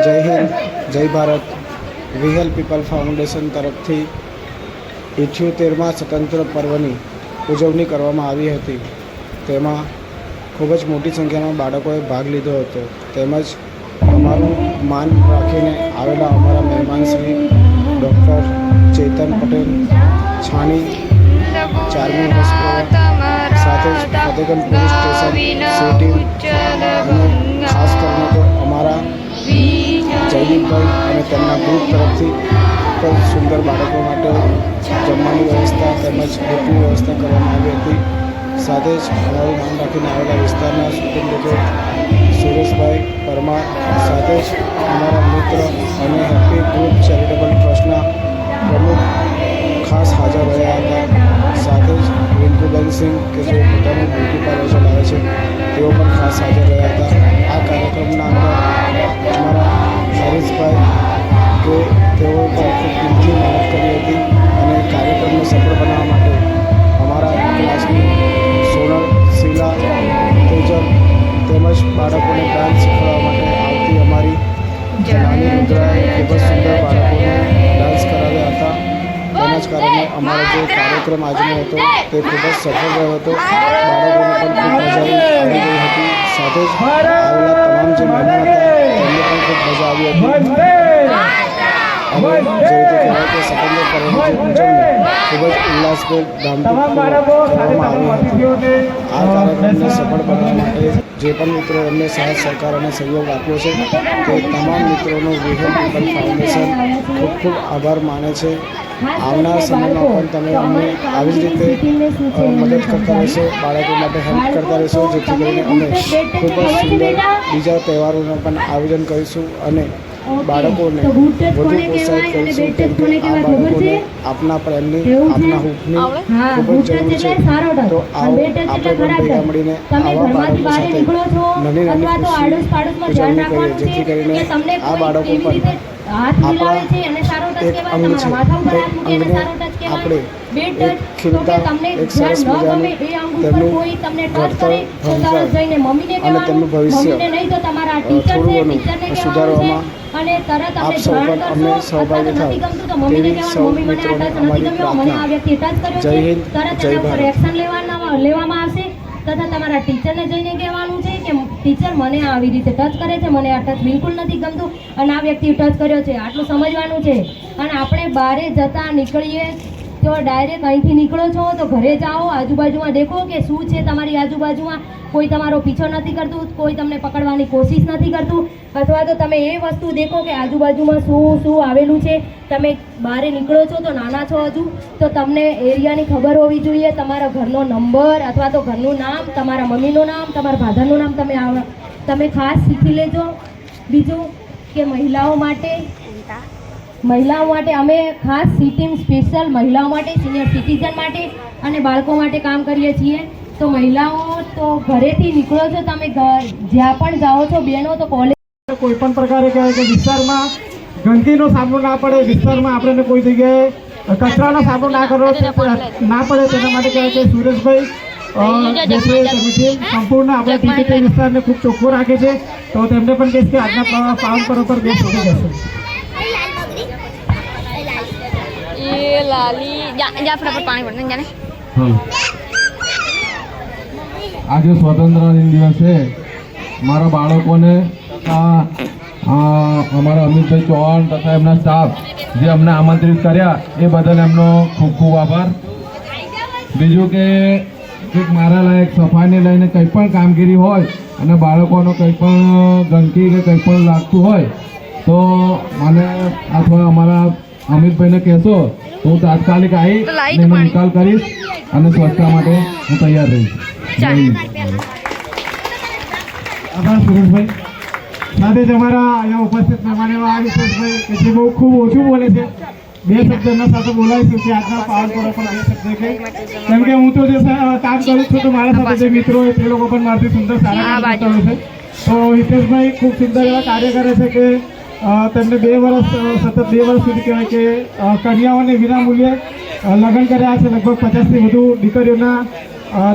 જય હિન્દ જય Bharat વિહલ people foundation તરફથી 78મા સ્વતંત્ર પર્વની ઉજવણી કરવામાં આવી હતી। તેમાં ખૂબ જ મોટી સંખ્યામાં બાળકોએ ભાગ લીધો હતો। તેમજ અમારું માન રાખીને આવેલા અમારા મહેમાન શ્રી ડૉક્ટર ચેતન પટેલ છાણી ચારમી હોસ્પિટલ સાથે જ ફતેગંજ પોલીસ સ્ટેશન સિટી અને ખાસ કરીને તો અમારા જયદીપભાઈ અને તેમના ગ્રુપ તરફથી ખૂબ સુંદર બાળકો માટે જમવાની વ્યવસ્થા તેમજ બુકની વ્યવસ્થા કરવામાં આવી હતી। સાથે જ અમારું નામ રાખીને આવેલા વિસ્તારના સુપ્રીમ સુરેશભાઈ પરમાર સાથે જ અમારા મિત્ર અને હેપી ગ્રુપ ચેરિટેબલ ટ્રસ્ટના પ્રમુખ ખાસ હાજર રહ્યા હતા। સાથે જ રિંકુબેન સિંહ કે જે પોતાનું બ્યુટી પાર્લર ચલાવે છે તેઓ પણ ખાસ હાજર રહ્યા હતા। આ કાર્યક્રમના અંદર અમારા હરીશભાઈ કે તેઓ પણ ખૂબ દિલથી મહેનત કરી હતી અને કાર્યક્રમને સફળ બનાવવા માટે અમારા ક્લાસની સોનલ શીલા તેજલ તેમજ બાળકોને ડાન્સ શીખવવા માટે આવતી અમારી નાની મુદ્રાએ ખૂબ જ સુંદર બાળકોને ડાન્સ કરાવ્યા હતા। તેના જ કારણે અમારો જે કાર્યક્રમ આજનો હતો તે ખૂબ જ સફળ રહ્યો હતો। બાળકોને પણ ખૂબ મજા આવી ગઈ હતી। સાથે જ આવેલા તમામ જે મહેમાન હતા તેમને પણ ખૂબ મજા આવી હતી। હવે જે રીતે કહેવાય કે સ્વતંત્ર પર્વની ઉજવણી ખૂબ જ ઉલ્લાસભેર ધામધૂમથી કરવામાં આવી હતી। આ કાર્યક્રમને સફળ બનાવવા માટે જે પણ મિત્રો એમને સાથ સહકાર અને સહયોગ આપ્યો છે તે તમામ મિત્રોનો વિહલ પીપલ ફાઉન્ડેશન ખૂબ ખૂબ આભાર માને છે। આવનાર સમયમાં પણ તમે અમને આવી જ રીતે મદદ કરતા રહેશો, બાળકો માટે હેલ્પ કરતા રહેશો, જેથી કરીને અમે ખૂબ જ સુંદર બીજા તહેવારોનું પણ આયોજન કરીશું અને બાળકોને વધુ પ્રોત્સાહિત કરીશું। કેમ કે આ બાળકોને આપના પ્રેમની આપના હૂંફની ખૂબ જ જરૂર છે। તો આવો આપણે પણ ભેગા મળીને આવા બાળકો સાથે નાની નાની ખુશી ઉજવણી કરીએ, જેથી કરીને આ બાળકો પણ આપણા એક અંગ છે। તે અંગને આપણે એક ખીલતા એક સરસ મજાનું તેમનું ઘડતર ભણતર અને તેમનું ભવિષ્ય થોડું ઘણું સુધારવામાં આપ સૌ પણ અમને સહભાગી થાવ તેવી સૌ મિત્રોને અમારી પ્રાર્થના। જય હિન્દ જય ભારત। લેવામાં આવશે તથા તમારા ટીચરને જઈને કહેવાનું છે કે ટીચર મને આવી રીતે ટચ કરે છે, મને આ ટચ બિલકુલ નથી ગમતું અને આ વ્યક્તિ ટચ કર્યો છે, આટલું સમજવાનું છે। અને આપણે બહારે જતા નીકળીએ તો ડાયરેક્ટ અહીંથી નીકળો છો તો ઘરે જાઓ, આજુબાજુમાં દેખો કે શું છે તમારી આજુબાજુમાં, કોઈ તમારો પીછો નથી કરતું, કોઈ તમને પકડવાની કોશિશ નથી કરતું, અથવા તો તમે એ વસ્તુ દેખો કે આજુબાજુમાં શું શું આવેલું છે। તમે બહાર નીકળો છો તો નાના છો હજુ તો તમને એરિયાની ખબર હોવી જોઈએ, તમારા ઘરનો નંબર અથવા તો ઘરનું નામ, તમારા મમ્મીનું નામ, તમારા ફાધરનું નામ તમે ખાસ શીખી લેજો। બીજું કે મહિલાઓ માટે અમે ખાસ સિટીમ સ્પેશિયલ મહિલાઓ માટે, સિનિયર સિટીઝન માટે અને બાળકો માટે કામ કરીએ છીએ। તો મહિલાઓ તો ઘરેથી નીકળો છો તમે જ્યાં પણ જાઓ છો બહેનો તો કોલેજ કોઈ પણ પ્રકારે કહેવાય કે વિસ્તારમાં ગંદકીનો સામનો ના પડે, વિસ્તારમાં આપણે કોઈ જગ્યાએ કચરાનો સામનો ના કરવો ના પડે, તેના માટે કહેવાય કે સુરેશભાઈ જે સંપૂર્ણ આપણા ટીપીટી વિસ્તારને ખૂબ ચોખ્ખો રાખે છે। તો તેમને પણ કહીશ કે આજના પાવન પર્વ પર બે શોધી જશે। આજે સ્વતંત્ર દિન દિવસે મારા બાળકોને અમારા અમિતભાઈ ચૌહાણ તથા એમના સ્ટાફ જે અમને આમંત્રિત કર્યા એ બદલ એમનો ખૂબ ખૂબ આભાર। બીજું કે મારા લાયક સફાઈને લઈને કંઈ પણ કામગીરી હોય અને બાળકોનો કંઈ પણ ગંદકી કે કંઈ પણ લાગતું હોય તો મને અથવા અમારા અમિતભાઈને કહેશો તો હું તાત્કાલિક આવી એનો નિકાલ કરીશ અને સ્વચ્છતા માટે હું તૈયાર રહીશ। આભાર સુરેશભાઈ। સાથે જ અમારા અહીંયા ઉપસ્થિત મહેમાન એવા વિશેષભાઈ કે જે બહુ ખૂબ ઓછું બોલે છે, બે શબ્દ એમના સાથે બોલાવીશું કે આજના પાવન પર્વ પર બે શબ્દ કે કેમ કે હું તો જે કામ કરું છું તો મારા સાથે જે મિત્રો હોય તે લોકો પણ મારાથી સુંદર સારા કામ કરતા હોય છે। તો હિતેશભાઈ ખૂબ સુંદર એવા કાર્ય કરે છે કે તેમને 2 વર્ષ સતત 2 વર્ષ સુધી કહેવાય કે કન્યાઓને વિનામૂલ્યે લગ્ન કર્યા છે। લગભગ 50થી વધુ દીકરીઓના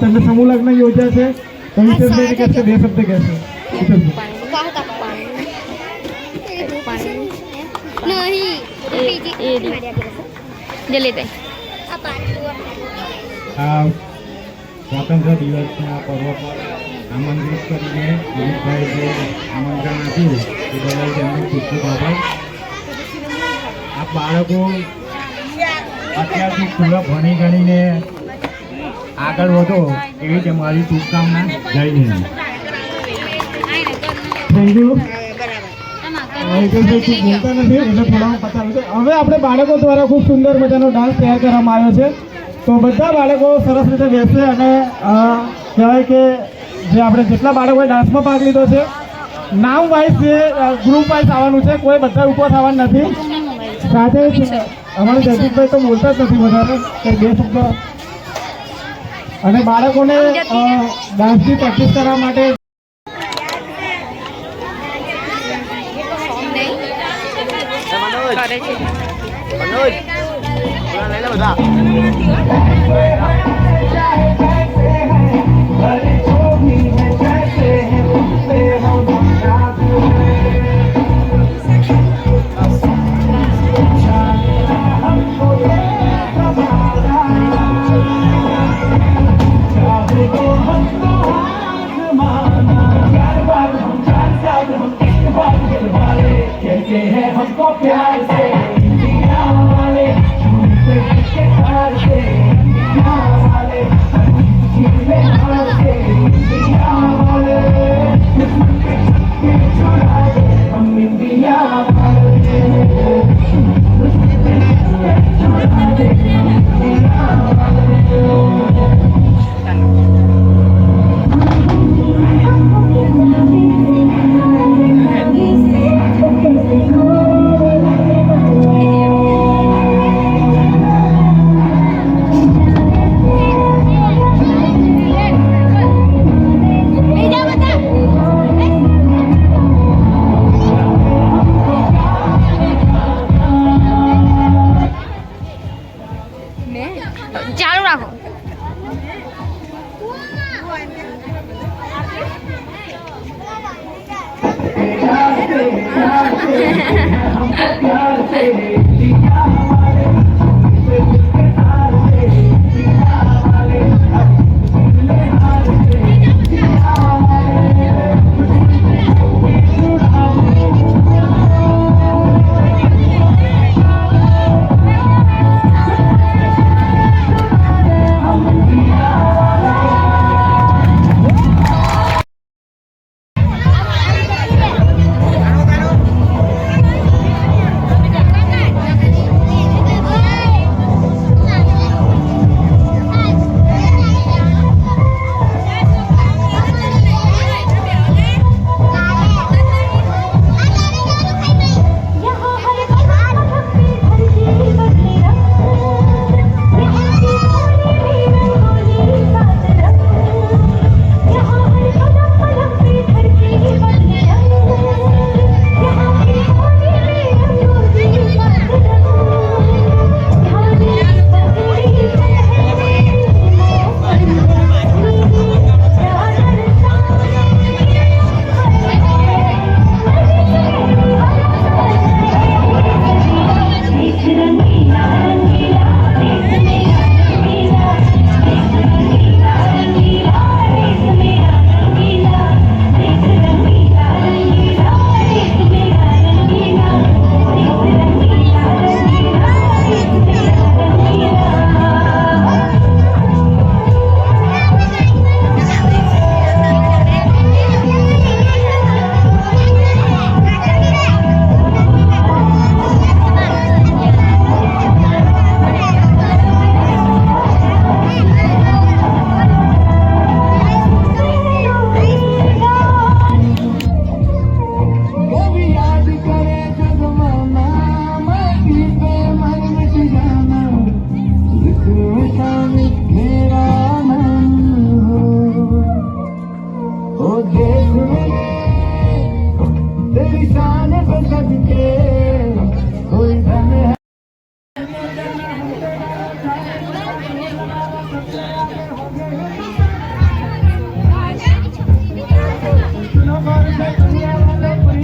તેમને સમૂહ લગ્ન યોજ્યા છે। તો હિતેશભાઈને કહેશે 2 શબ્દ કહેશે। જલ્દી આ સ્વાતંત્ર્ય દિવસના પર્વ પર આમંત્રિત કરીને દિલીપભાઈ જે આમંત્રણ આપ્યું એ બદલ તેમનો ખૂબ ખૂબ આભાર. આ બાળકો અત્યારથી પૂરા ભણી ગણીને આગળ વધો એવી જ મારી શુભકામના. જય હિન્દ. Thank you. બોલતા નથી એટલે થોડા પતાવું છે. હવે આપણે બાળકો દ્વારા ખૂબ સુંદર મજાનો ડાન્સ તૈયાર કરવામાં આવ્યો છે. તો બધા બાળકો સરસ રીતે બેસે અને કહેવાય કે જે આપણે જેટલા બાળકોએ ડાન્સમાં ભાગ લીધો છે નામ વાઇઝ જે ગ્રુપ વાઇઝ આવવાનું છે. કોઈ બધા ઊભો થવાનું નથી. સાથે અમારા જયદીપભાઈ તો બોલતા જ નથી વધારે કે બે શબ્દ. અને બાળકોને ડાન્સની પ્રેક્ટિસ કરવા માટે કરે છે. हमको प्यार से इंडिया वाले झूठे के प्यार से इंडिया वाले झूठे प्यार से इंडिया वाले छुड़ा दे हम इंडिया वाले छुड़ा दे इंडिया वाले. ચાલુ રાખો. प्यार से इंडिया वाले झूठे प्यार से इंडिया वाले झूठे प्यार से इंडिया वाले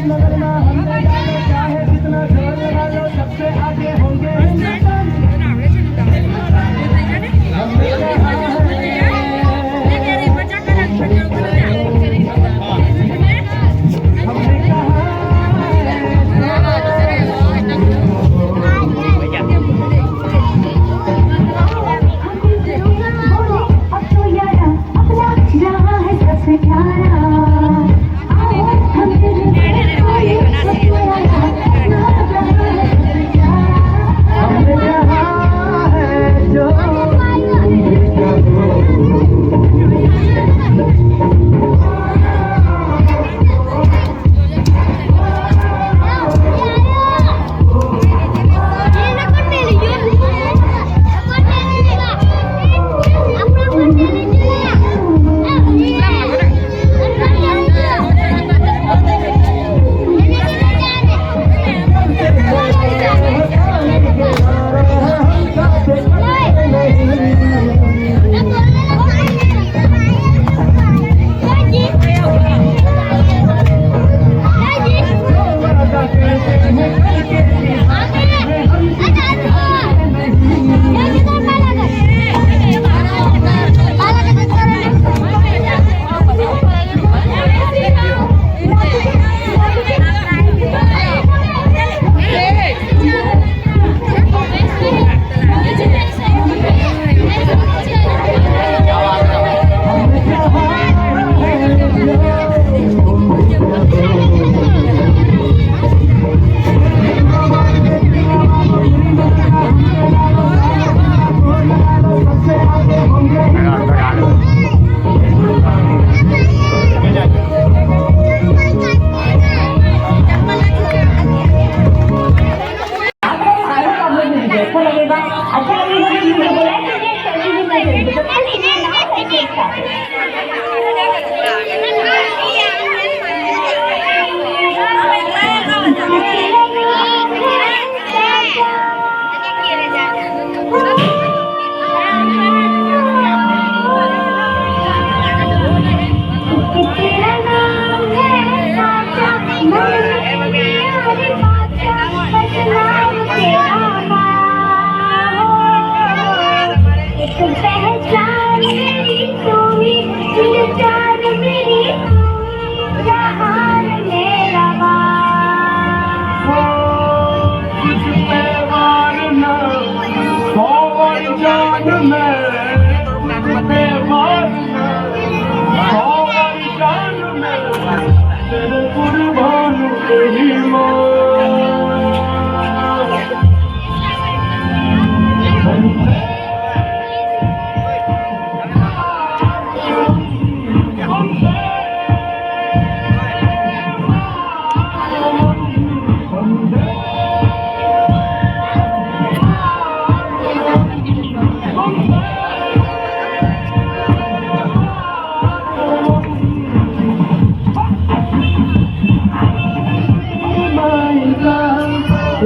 नगर में हमने जाने चाहे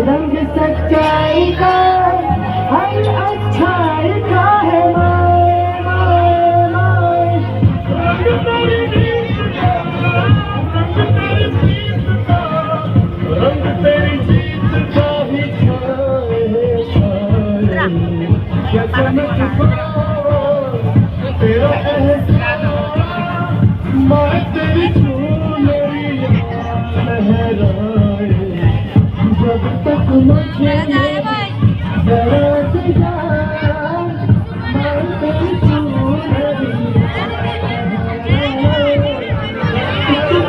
रंग सच्चाई का हर अच्छाई का है रंग तेरी जीत का भी क्या चमक तेरा मैं तेरी चूनरी लहराए जब तक मुझे जरा दिया मैं तेरी चूनरी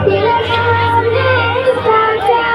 तेरा नाम है साजा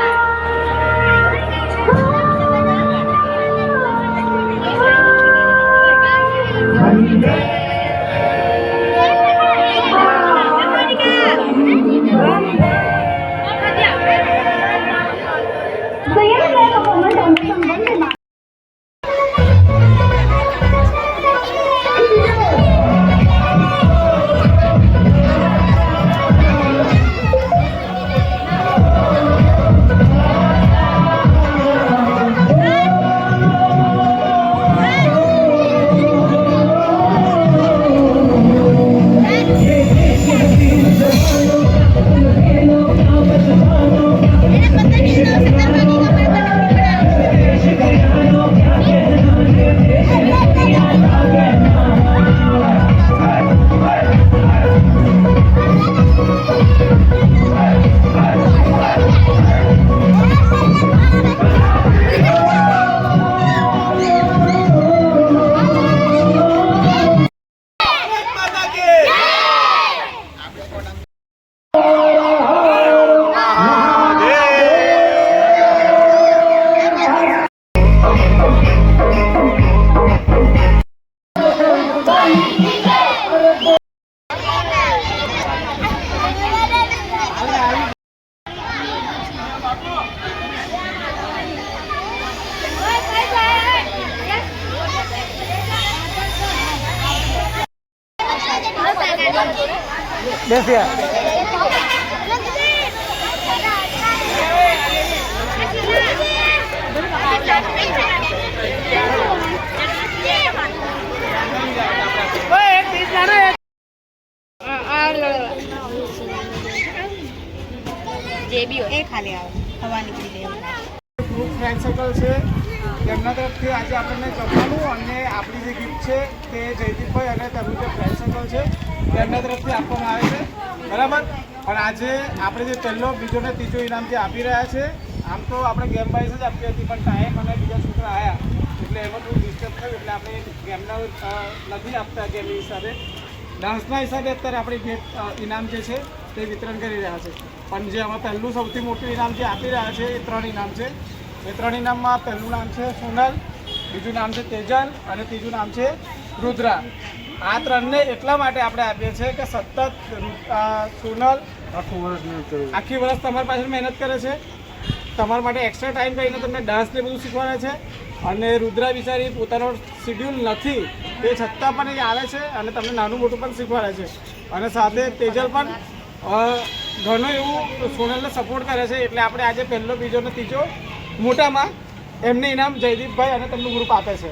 જે બી હોય એ ખાલી આવે હવા નીકળી જાય. ગ્રુપ ફ્રેન્ડ સર્કલ છે તેમના તરફથી આજે આપણને જમવાનું અને આપણી જે ગિફ્ટ છે તે જયદીપભાઈ અને તેમનું જે ફ્રેન્ડ સર્કલ છે તેમના તરફથી આપવામાં આવે છે, બરાબર. પણ આજે આપણે જે પહેલો બીજો ને ત્રીજો ઇનામ જે આપી રહ્યા છે, આમ તો આપણે ગેમ વાઇઝ જ આપી હતી, પણ ટાઈમ અને બીજા છોકરા આવ્યા એટલે એમાં થોડું ડિસ્ટર્બ થયું એટલે આપણે ગેમના નથી આપતા ગેમ હિસાબે. ડાન્સના હિસાબે અત્યારે આપણે ગેમ ઇનામ જે છે તે વિતરણ કરી રહ્યા છે. પણ જે આમાં પહેલું સૌથી મોટું ઇનામ જે આપી રહ્યા છે એ 3 ઇનામ છે. એ 3 ઇનામમાં પહેલું નામ છે સોનલ, બીજું નામ છે તેજલ અને ત્રીજું નામ છે રુદ્રા. આ 3ને એટલા માટે આપણે આપીએ છીએ કે સતત સોનલ આખી વર્ષ તમારી પાછળ મહેનત કરે છે, તમારા માટે એક્સ્ટ્રા ટાઈમ કરીને તમને ડાન્સને બધું શીખવાડે છે. અને રુદ્રા બિચારી પોતાનો શિડ્યુલ નથી તે છતાં પણ એ આવે છે અને તમને નાનું મોટું પણ શીખવાડે છે. અને સાથે તેજલ પણ ઘણો એવું સોનલને સપોર્ટ કરે છે, એટલે આપણે આજે પહેલો, બીજો ને ત્રીજો મોટામાં એમને ઇનામ જયદીપભાઈ અને તેમનું ગ્રુપ આપે છે.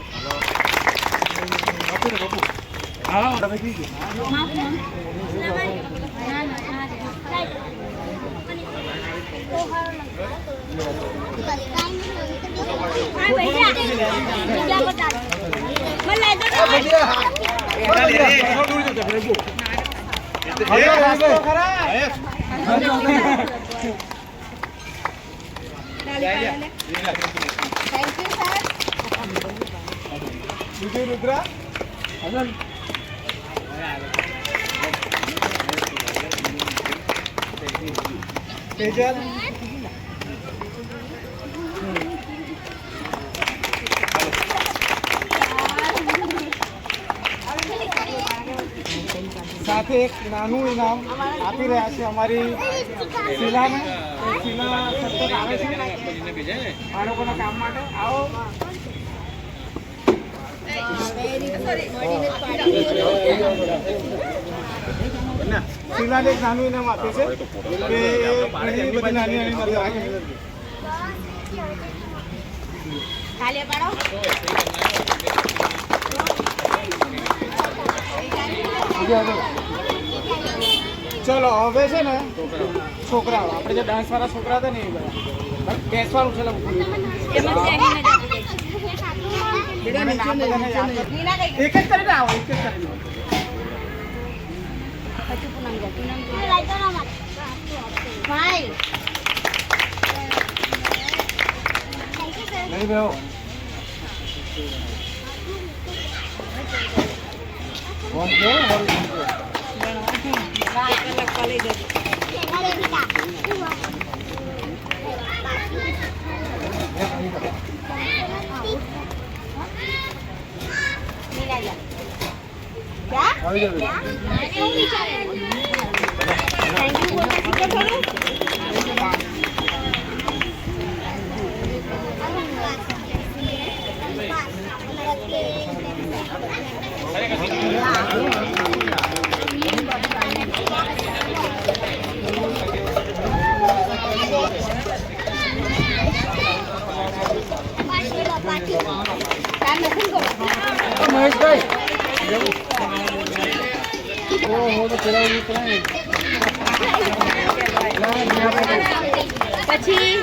બીજું રુદ્રા તેજલ સાથે એક નાનું ઇનામ આપી રહ્યા છે અમારી શીલાને. શીલા સતત આવે છે બાળકોના કામ માટે. આવો શીલાને એક નાનું ઇનામ આપ્યું છે કે ઘણી બધી નાની નાની મદદ આપે. ખાલી પાડો. ચલો હવે છે ને છોકરાઓ, આપણે જે ડાન્સ વાળા છોકરા હતા ને એ બધા બેસવાનું છે. એક જ કરીને આવો, એક જ કરીને. નહીં બેહો. મહેશભાઈ ઓહો તો પેલા ઉતરાય પછી